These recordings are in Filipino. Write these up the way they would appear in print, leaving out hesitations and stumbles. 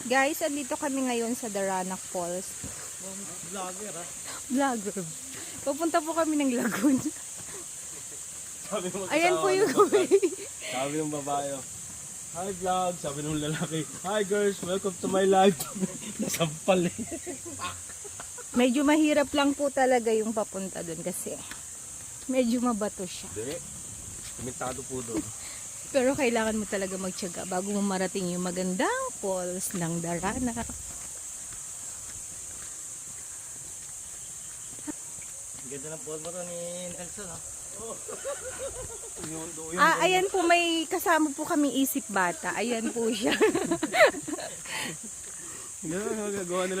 Guys, andito kami ngayon sa Daranac Falls. Vlogger ha? Vlogger. Papunta po kami ng Lagoon. Sabi mo Ayan po yung way. Sabi ng babae, hi vlog. Sabi ng lalaki, hi girls, welcome to my life. Nasampal eh. Medyo mahirap lang po talaga yung papunta doon kasi medyo mabato siya. Hindi. Komentado po doon. Pero kailangan mo talaga magtiyaga bago mo marating yung magandang falls ng Daranac. Ganda ng forma to ni Nelson ha? Ayan po, may kasama po kami isip bata. Ayan po siya.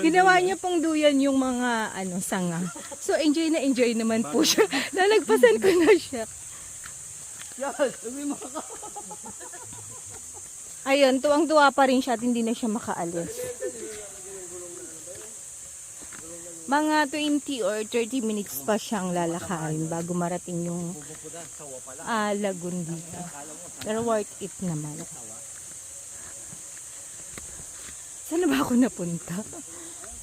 Ginawa niya pong duyan yung mga sanga. So enjoy naman po siya. Lalagpasan ko na siya. Ayun, tuwang-tuwa pa rin siya at hindi na siya makaalis. Mga 20 or 30 minutes pa siyang lalakarin bago marating yung lagoon dito. Pero worth it naman. Saan na ba ako napunta?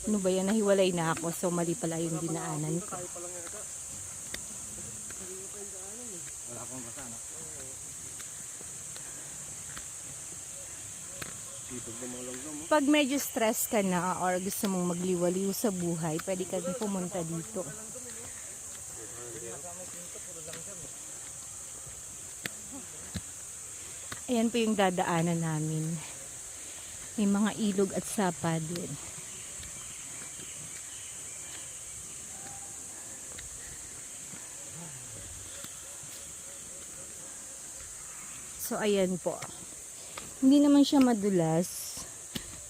Ano ba yan? Nahiwalay na ako. So mali pala yung dinaanan ko. Wala akong basa no? Pag medyo stress ka na or gusto mong magliwaliw sa buhay, pwede ka din pumunta dito. Ayan po yung dadaanan namin. May mga ilog at sapa din. So ayan po. Hindi naman siya madulas.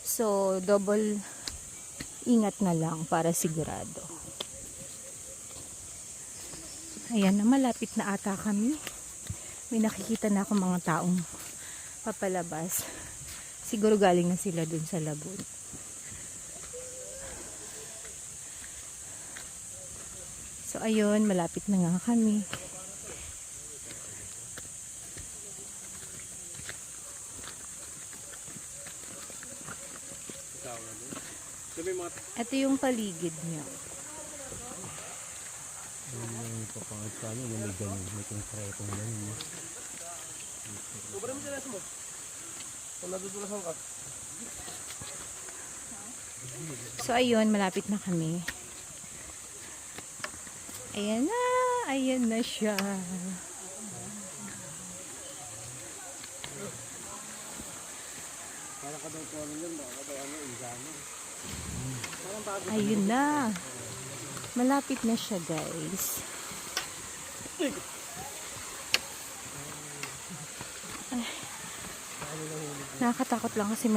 So, double ingat na lang para sigurado. Ayan na, malapit na ata kami. May nakikita na ako mga taong papalabas. Siguro galing na sila dun sa lagoon. So, ayun, malapit na nga kami. Ito yung paligid niya. Yung papangat ka nyo, may ganyan, may konkretong ganyan. Kubra mo sila mo. Kung nadudulasan ka. So ayun, malapit na kami. Ayan na siya. Para ka daw po ano yun, baka daw ano, ingano. Ayun na. Malapit na siya, guys. Ay. Nakakatakot lang kasi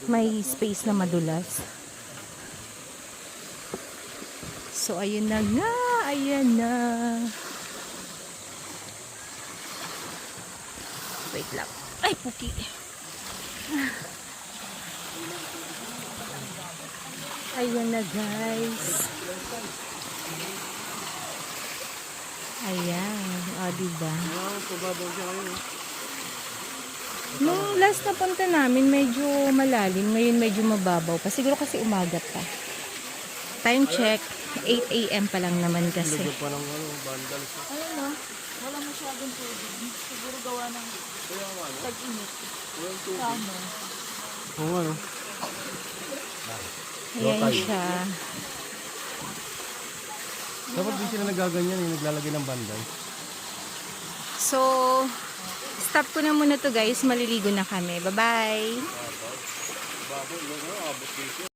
may space na madulas. So, ayun na nga. Ayan na. Wait lang. Ay, puki. Ayan na, guys. Ayan. O, diba? Pababaw siya ngayon. Nung last na punta namin, medyo malalim. Ngayon, medyo mababaw pa. Siguro kasi umaga pa. Time check. 8 AM pa lang naman kasi. Lugo pa ng bandal siya. Ayun o. Wala masyadong tubig. Siguro gawa ng tag-init. Kano? Oo ano. Ayan siya. Dapat di sila nagaganyan, yung naglalagay ng bandal. So, stop ko na muna to, guys. Maliligo na kami. Bye-bye. Baboy, abot dito.